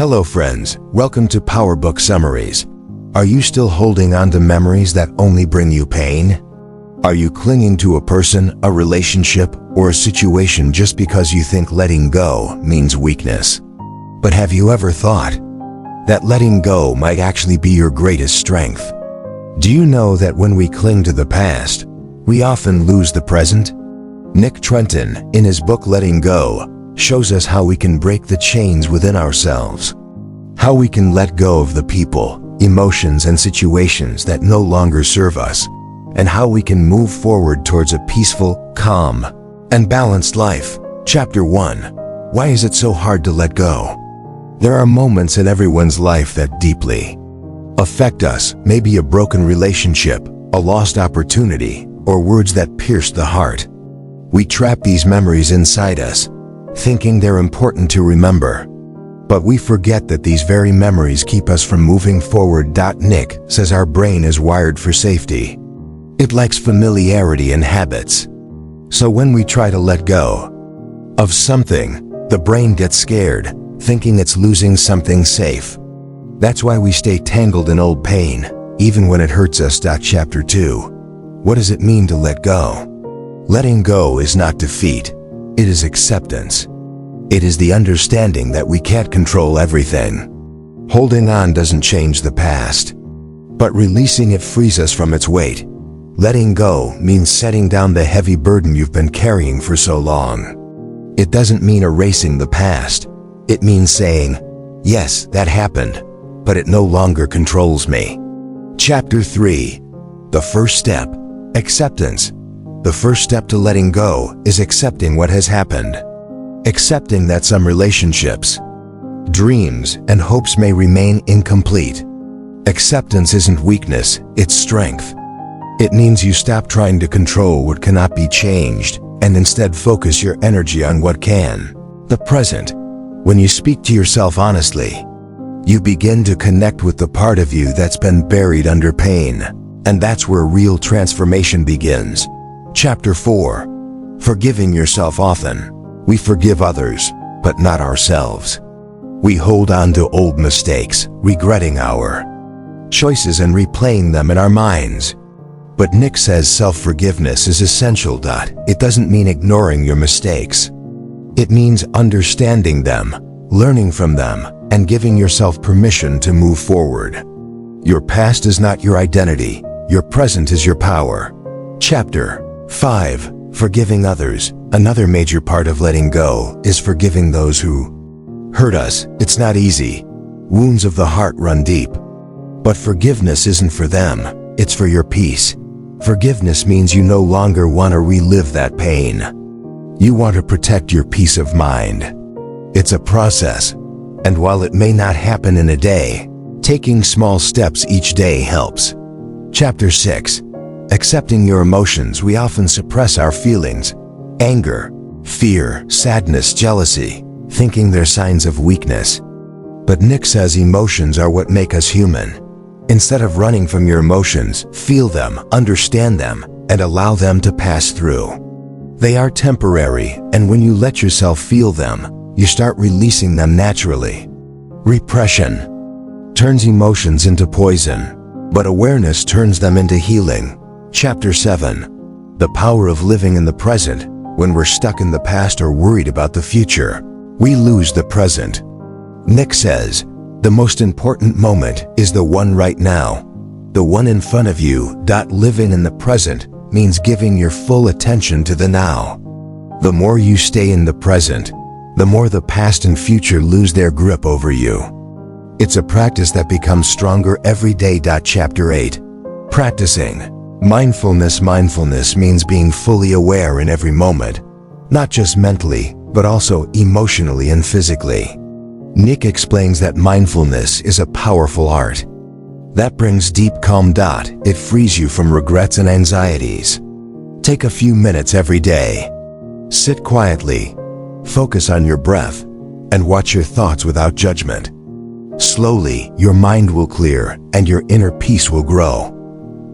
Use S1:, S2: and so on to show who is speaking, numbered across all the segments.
S1: Hello friends, welcome to PowerBookSummaries. Are you still holding on to memories that only bring you pain? Are you clinging to a person, a relationship, or a situation just because you think letting go means weakness? But have you ever thought that letting go might actually be your greatest strength? Do you know that when we cling to the past, we often lose the present? Nick Trenton, in his book Letting Go, shows us how we can break the chains within ourselves, how we can let go of the people, emotions, and situations that no longer serve us, and how we can move forward towards a peaceful, calm, and balanced life. Chapter 1. Why is it so hard to let go? There are moments in everyone's life that deeply affect us, maybe a broken relationship, a lost opportunity, or words that pierced the heart. We trap these memories inside us, thinking they're important to remember. But we forget that these very memories keep us from moving forward. Nick says our brain is wired for safety. It likes familiarity and habits. So when we try to let go of something, the brain gets scared, thinking it's losing something safe. That's why we stay tangled in old pain, even when it hurts us. Chapter 2. What does it mean to let go? Letting go is not defeat. It is acceptance. It is the understanding that we can't control everything. Holding on doesn't change the past, but releasing it frees us from its weight. Letting go means setting down the heavy burden you've been carrying for so long. It doesn't mean erasing the past. It means saying, yes, that happened, but it no longer controls me. Chapter 3. The first step. Acceptance. The first step to letting go is accepting what has happened. Accepting that some relationships, dreams, and hopes may remain incomplete. Acceptance isn't weakness, it's strength. It means you stop trying to control what cannot be changed and instead focus your energy on what can. The present. When you speak to yourself honestly, you begin to connect with the part of you that's been buried under pain, and that's where real transformation begins. Chapter 4. Forgiving yourself. Often, we forgive others, but not ourselves. We hold on to old mistakes, regretting our choices and replaying them in our minds. But Nick says self-forgiveness is essential. It doesn't mean ignoring your mistakes. It means understanding them, learning from them, and giving yourself permission to move forward. Your past is not your identity. Your present is your power. Chapter 5. Forgiving others. Another major part of letting go is forgiving those who hurt us. It's not easy. Wounds of the heart run deep. But forgiveness isn't for them. It's for your peace. Forgiveness means you no longer want to relive that pain. You want to protect your peace of mind. It's a process, and while it may not happen in a day, taking small steps each day helps. Chapter 6. Accepting your emotions. We often suppress our feelings. Anger, fear, sadness, jealousy, thinking they're signs of weakness. But Nick says emotions are what make us human. Instead of running from your emotions, feel them, understand them, and allow them to pass through. They are temporary, and when you let yourself feel them, you start releasing them naturally. Repression turns emotions into poison, but awareness turns them into healing. Chapter 7. The power of living in the present. When we're stuck in the past or worried about the future, we lose the present. Nick says, the most important moment is the one right now, the one in front of you. Living in the present means giving your full attention to the now. The more you stay in the present, the more the past and future lose their grip over you. It's a practice that becomes stronger every day. Chapter 8. Practicing mindfulness. Mindfulness means being fully aware in every moment, not just mentally, but also emotionally and physically. Nick explains that mindfulness is a powerful art that brings deep calm. It frees you from regrets and anxieties. Take a few minutes every day. Sit quietly, focus on your breath, and watch your thoughts without judgment. Slowly, your mind will clear and your inner peace will grow.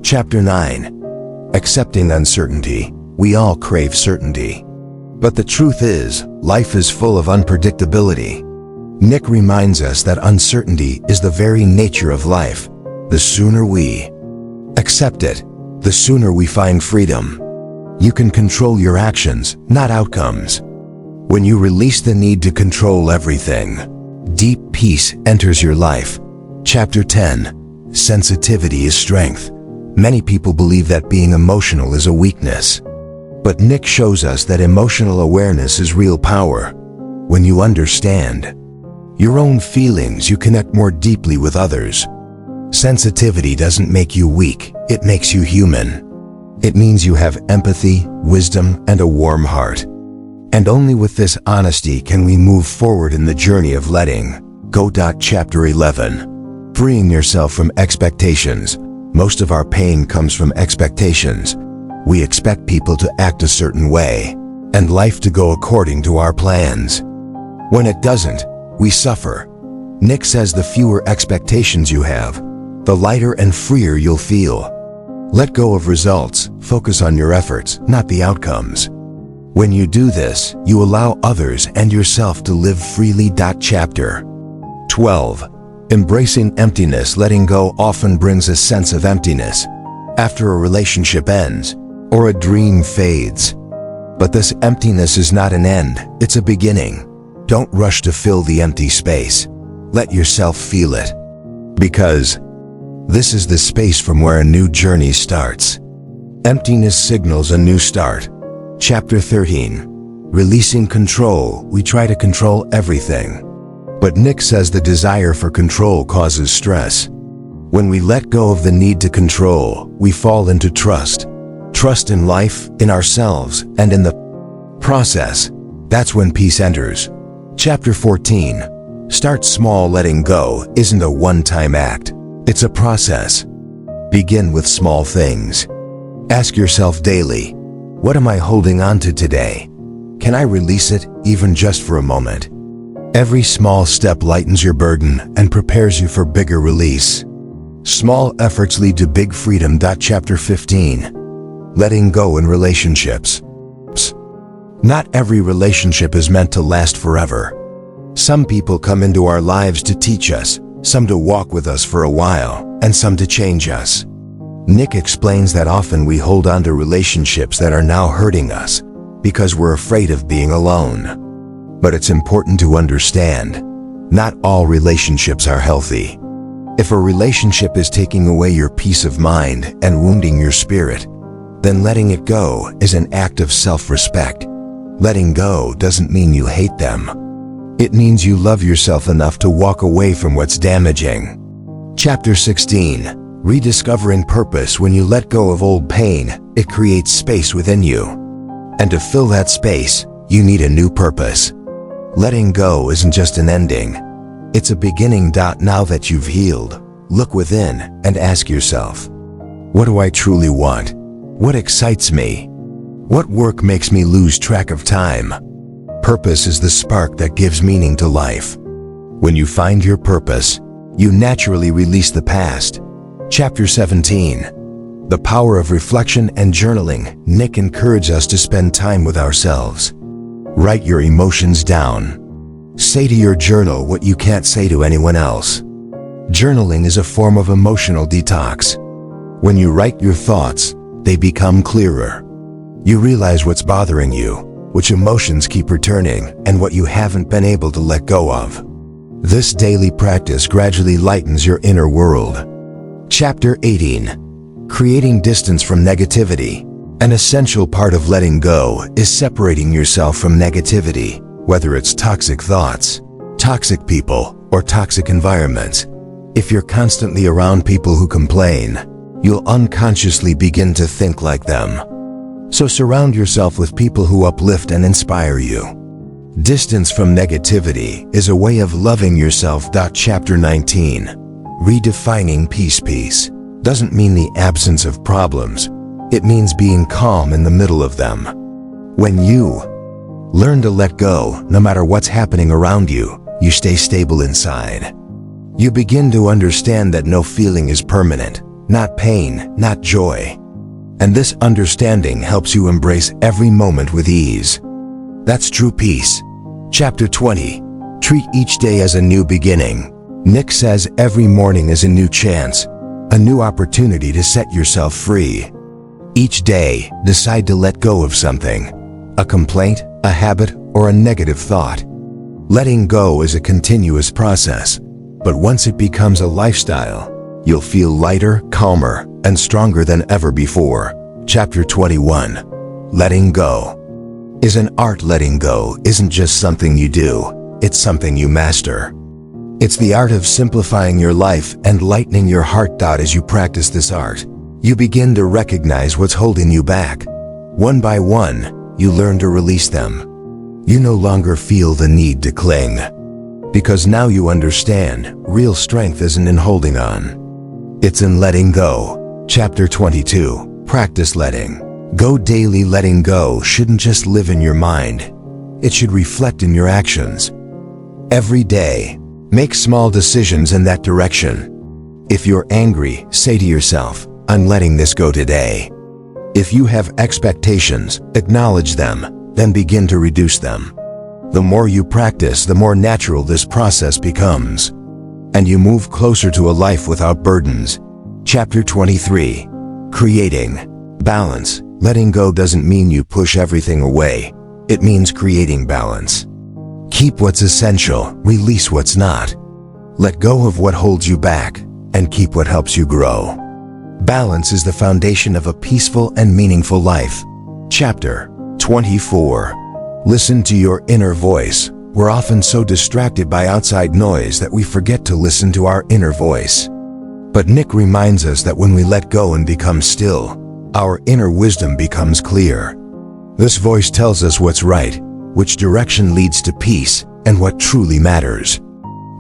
S1: Chapter 9. Accepting uncertainty. We all crave certainty. But the truth is, life is full of unpredictability. Nick reminds us that uncertainty is the very nature of life. The sooner we accept it, the sooner we find freedom. You can control your actions, not outcomes. When you release the need to control everything, deep peace enters your life. Chapter 10. Sensitivity is strength. Many people believe that being emotional is a weakness. But Nick shows us that emotional awareness is real power. When you understand your own feelings, you connect more deeply with others. Sensitivity doesn't make you weak, it makes you human. It means you have empathy, wisdom, and a warm heart. And only with this honesty can we move forward in the journey of letting go. Chapter 11. Freeing yourself from expectations. Most of our pain comes from expectations. We expect people to act a certain way, and life to go according to our plans. When it doesn't, we suffer. Nick says the fewer expectations you have, the lighter and freer you'll feel. Let go of results, focus on your efforts, not the outcomes. When you do this, you allow others and yourself to live freely. Chapter 12. Embracing emptiness. Letting go often brings a sense of emptiness after a relationship ends or a dream fades. But this emptiness is not an end, it's a beginning. Don't rush to fill the empty space. Let yourself feel it. Because this is the space from where a new journey starts. Emptiness signals a new start. Chapter 13. Releasing control. We try to control everything. But Nick says the desire for control causes stress. When we let go of the need to control, we fall into trust. Trust in life, in ourselves, and in the process. That's when peace enters. Chapter 14. Start small. Letting go isn't a one-time act. It's a process. Begin with small things. Ask yourself daily, what am I holding on to today? Can I release it, even just for a moment? Every small step lightens your burden and prepares you for bigger release. Small efforts lead to big freedom. Chapter 15. Letting go in relationships. Not every relationship is meant to last forever. Some people come into our lives to teach us, some to walk with us for a while, and some to change us. Nick explains that often we hold on to relationships that are now hurting us because we're afraid of being alone. But it's important to understand, not all relationships are healthy. If a relationship is taking away your peace of mind and wounding your spirit, then letting it go is an act of self-respect. Letting go doesn't mean you hate them. It means you love yourself enough to walk away from what's damaging. Chapter 16. Rediscovering purpose. When you let go of old pain, it creates space within you. And to fill that space, you need a new purpose. Letting go isn't just an ending. It's a beginning. Now that you've healed, look within and ask yourself, what do I truly want? What excites me? What work makes me lose track of time? Purpose is the spark that gives meaning to life. When you find your purpose, you naturally release the past. Chapter 17. The power of reflection and journaling. Nick encourages us to spend time with ourselves. Write your emotions down. Say to your journal what you can't say to anyone else. Journaling is a form of emotional detox. When you write your thoughts, they become clearer. You realize what's bothering you, which emotions keep returning, and what you haven't been able to let go of. This daily practice gradually lightens your inner world. Chapter 18. Creating distance from negativity. An essential part of letting go is separating yourself from negativity, whether it's toxic thoughts, toxic people, or toxic environments. If you're constantly around people who complain, you'll unconsciously begin to think like them. So surround yourself with people who uplift and inspire you. Distance from negativity is a way of loving yourself. Chapter 19. Redefining peace. Peace doesn't mean the absence of problems. It means being calm in the middle of them. When you learn to let go, no matter what's happening around you, you stay stable inside. You begin to understand that no feeling is permanent, not pain, not joy. And this understanding helps you embrace every moment with ease. That's true peace. Chapter 20. Treat each day as a new beginning. Nick says every morning is a new chance, a new opportunity to set yourself free. Each day, decide to let go of something, a complaint, a habit, or a negative thought. Letting go is a continuous process, but once it becomes a lifestyle, you'll feel lighter, calmer, and stronger than ever before. Chapter 21. Letting Go is an art. Letting go isn't just something you do, it's something you master. It's the art of simplifying your life and lightening your heart. As you practice this art, you begin to recognize what's holding you back. One by one, you learn to release them. You no longer feel the need to cling, because now you understand real strength isn't in holding on. It's in letting go. Chapter 22. Practice letting go daily. Letting go shouldn't just live in your mind. It should reflect in your actions. Every day, make small decisions in that direction. If you're angry, say to yourself, I'm letting this go today. If you have expectations, acknowledge them, then begin to reduce them. The more you practice, the more natural this process becomes, and you move closer to a life without burdens. Chapter 23. Creating balance. Letting go doesn't mean you push everything away. It means creating balance. Keep what's essential, release what's not. Let go of what holds you back, and keep what helps you grow. Balance is the foundation of a peaceful and meaningful life. Chapter 24. Listen to your inner voice. We're often so distracted by outside noise that we forget to listen to our inner voice. But Nick reminds us that when we let go and become still, our inner wisdom becomes clear. This voice tells us what's right, which direction leads to peace, and what truly matters.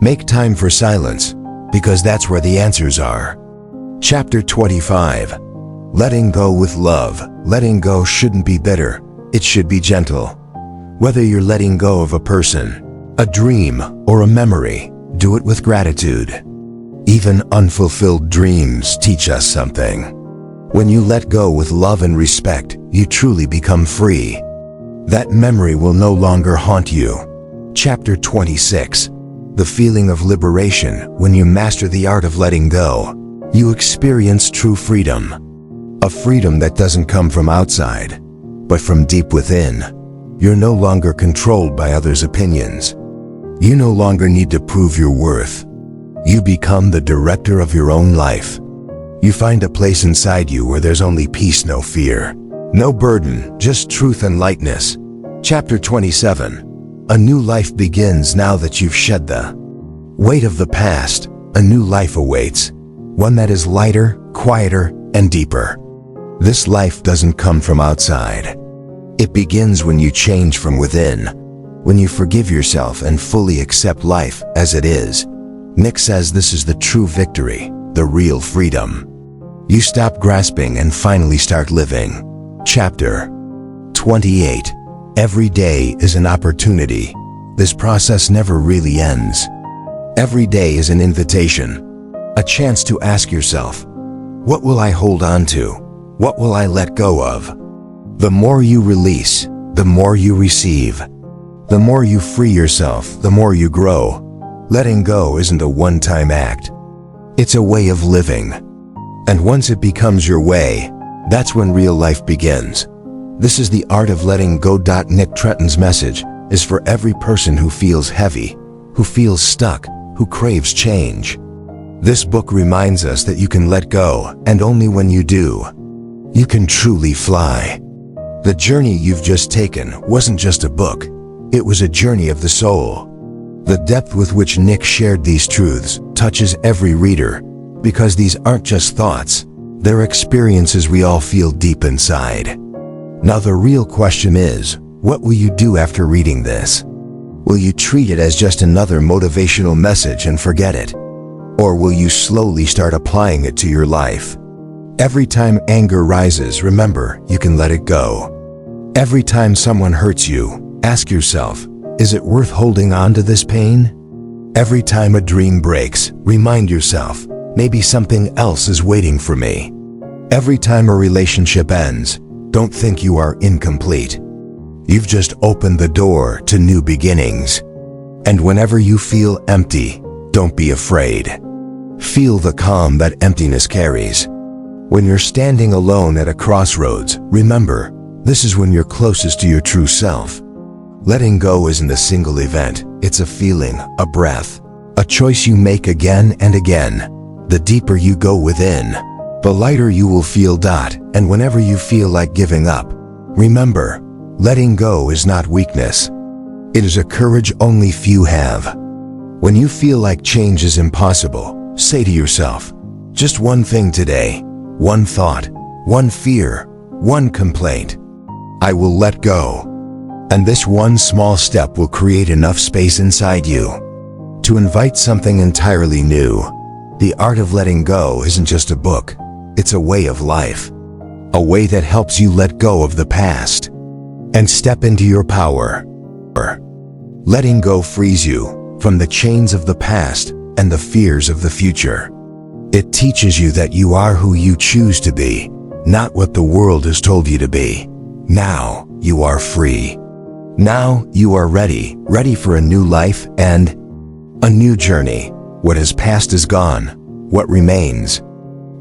S1: Make time for silence, because that's where the answers are. Chapter 25. Letting go with love. Letting go shouldn't be bitter, it should be gentle. Whether you're letting go of a person, a dream, or a memory, do it with gratitude. Even unfulfilled dreams teach us something. When you let go with love and respect, you truly become free. That memory will no longer haunt you. Chapter 26. The feeling of liberation. When you master the art of letting go, you experience true freedom. A freedom that doesn't come from outside, but from deep within. You're no longer controlled by others' opinions. You no longer need to prove your worth. You become the director of your own life. You find a place inside you where there's only peace, no fear. No burden, just truth and lightness. Chapter 27. A new life begins now that you've shed the weight of the past. A new life awaits, one that is lighter, quieter, and deeper. This life doesn't come from outside. It begins when you change from within, when you forgive yourself and fully accept life as it is. Nick says this is the true victory, the real freedom. You stop grasping and finally start living. Chapter 28. Every day is an opportunity. This process never really ends. Every day is an invitation, a chance to ask yourself, what will I hold on to? What will I let go of? The more you release, the more you receive. The more you free yourself, the more you grow. Letting go isn't a one-time act. It's a way of living. And once it becomes your way, that's when real life begins. This is the art of letting go. Nick Trenton's message is for every person who feels heavy, who feels stuck, who craves change. This book reminds us that you can let go, and only when you do, you can truly fly. The journey you've just taken wasn't just a book, it was a journey of the soul. The depth with which Nick shared these truths touches every reader, because these aren't just thoughts, they're experiences we all feel deep inside. Now the real question is, what will you do after reading this? Will you treat it as just another motivational message and forget it? Or will you slowly start applying it to your life? Every time anger rises, remember, you can let it go. Every time someone hurts you, ask yourself, is it worth holding on to this pain? Every time a dream breaks, remind yourself, maybe something else is waiting for me. Every time a relationship ends, don't think you are incomplete. You've just opened the door to new beginnings. And whenever you feel empty, don't be afraid. Feel the calm that emptiness carries. When you're standing alone at a crossroads, remember, this is when you're closest to your true self. Letting go isn't a single event, it's a feeling, a breath, a choice you make again and again. The deeper you go within, the lighter you will feel. And whenever you feel like giving up, remember, letting go is not weakness. It is a courage only few have. When you feel like change is impossible, say to yourself, just one thing today, one thought, one fear, one complaint. I will let go. And this one small step will create enough space inside you to invite something entirely new. The Art of Letting Go isn't just a book, it's a way of life. A way that helps you let go of the past and step into your power. Letting go frees you from the chains of the past and the fears of the future. It teaches you that you are who you choose to be, not what the world has told you to be. Now you are free. Now you are ready for a new life and a new journey. What has passed is gone. What remains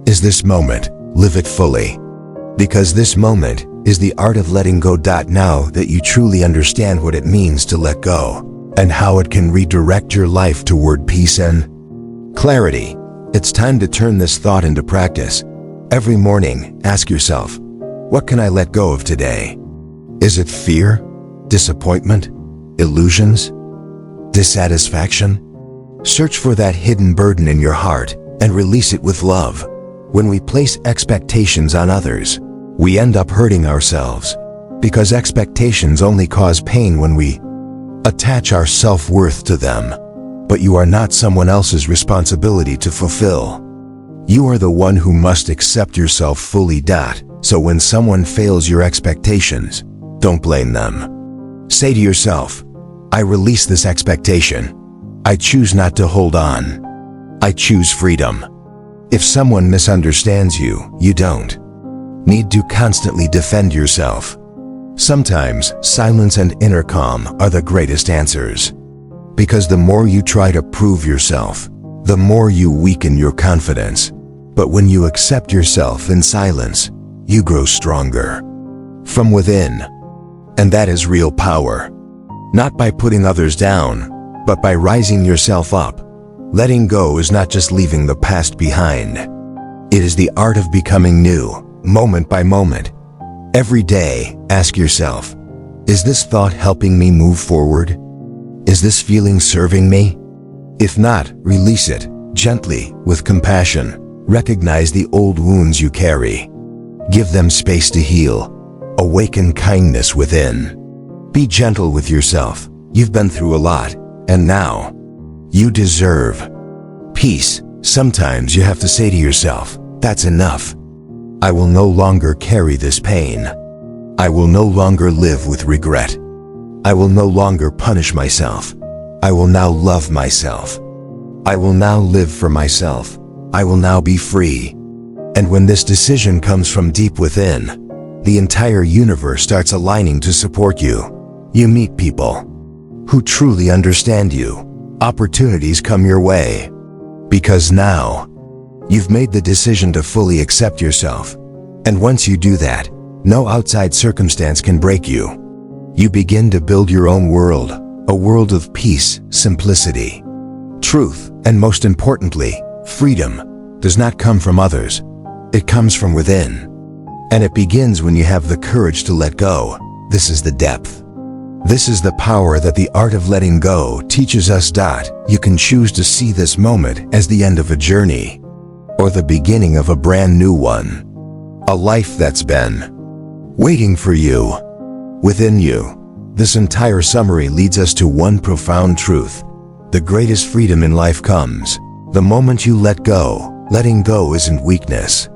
S1: is this moment. Live it fully. Because this moment is the art of letting go. Now that you truly understand what it means to let go and how it can redirect your life toward peace and clarity, it's time to turn this thought into practice. Every morning, ask yourself, what can I let go of today? Is it fear, disappointment, illusions, dissatisfaction? Search for that hidden burden in your heart and release it with love. When we place expectations on others, we end up hurting ourselves, because expectations only cause pain when we attach our self-worth to them. But you are not someone else's responsibility to fulfill. You are the one who must accept yourself fully. So when someone fails your expectations, don't blame them. Say to yourself, I release this expectation. I choose not to hold on. I choose freedom. If someone misunderstands you, you don't need to constantly defend yourself. Sometimes silence and inner calm are the greatest answers. Because the more you try to prove yourself, the more you weaken your confidence. But when you accept yourself in silence, you grow stronger from within. And that is real power. Not by putting others down, but by rising yourself up. Letting go is not just leaving the past behind. It is the art of becoming new, moment by moment. Every day, ask yourself, is this thought helping me move forward? Is this feeling serving me? If not, release it, gently, with compassion. Recognize the old wounds you carry. Give them space to heal. Awaken kindness within. Be gentle with yourself. You've been through a lot, and now you deserve peace. Sometimes you have to say to yourself, that's enough. I will no longer carry this pain. I will no longer live with regret. I will no longer punish myself. I will now love myself. I will now live for myself. I will now be free. And when this decision comes from deep within, the entire universe starts aligning to support you. You meet people who truly understand you. Opportunities come your way. Because now, you've made the decision to fully accept yourself. And once you do that, no outside circumstance can break you. You begin to build your own world, a world of peace, simplicity, truth, and most importantly, freedom does not come from others. It comes from within. And it begins when you have the courage to let go. This is the depth. This is the power that the art of letting go teaches us. You can choose to see this moment as the end of a journey, or the beginning of a brand new one. A life that's been waiting for you, within you. This entire summary leads us to one profound truth. The greatest freedom in life comes the moment you let go. Letting go isn't weakness.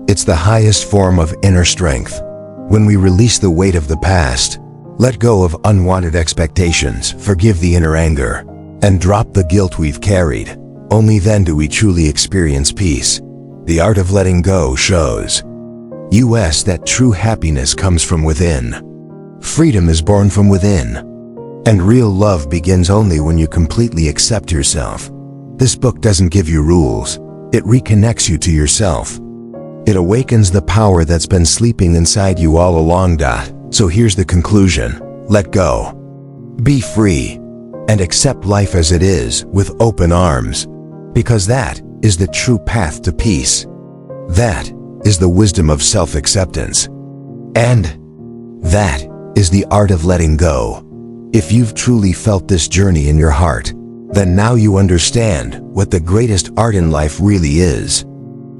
S1: It's the highest form of inner strength. When we release the weight of the past, let go of unwanted expectations, forgive the inner anger, and drop the guilt we've carried, only then do we truly experience peace. The art of letting go shows us that true happiness comes from within. Freedom is born from within. And real love begins only when you completely accept yourself. This book doesn't give you rules. It reconnects you to yourself. It awakens the power that's been sleeping inside you all along. So here's the conclusion. Let go. Be free. And accept life as it is with open arms. Because that is the true path to peace. That is the wisdom of self-acceptance. And that is the art of letting go. If you've truly felt this journey in your heart, then now you understand what the greatest art in life really is.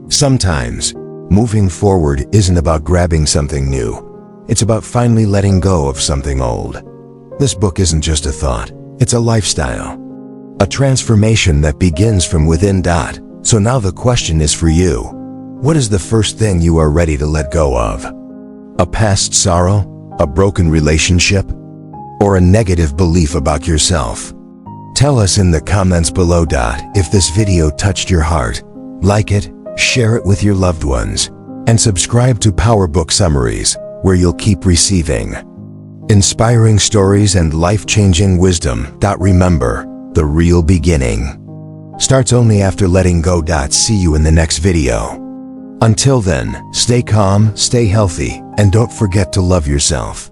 S1: Sometimes, moving forward isn't about grabbing something new. It's about finally letting go of something old. This book isn't just a thought, it's a lifestyle. A transformation that begins from within. So now the question is for you. What is the first thing you are ready to let go of? A past sorrow? A broken relationship? Or a negative belief about yourself? Tell us in the comments below. If this video touched your heart, like it, share it with your loved ones, and subscribe to PowerBook Summaries, where you'll keep receiving inspiring stories and life-changing wisdom. Remember, the real beginning starts only after letting go. See you in the next video. Until then, stay calm, stay healthy, and don't forget to love yourself.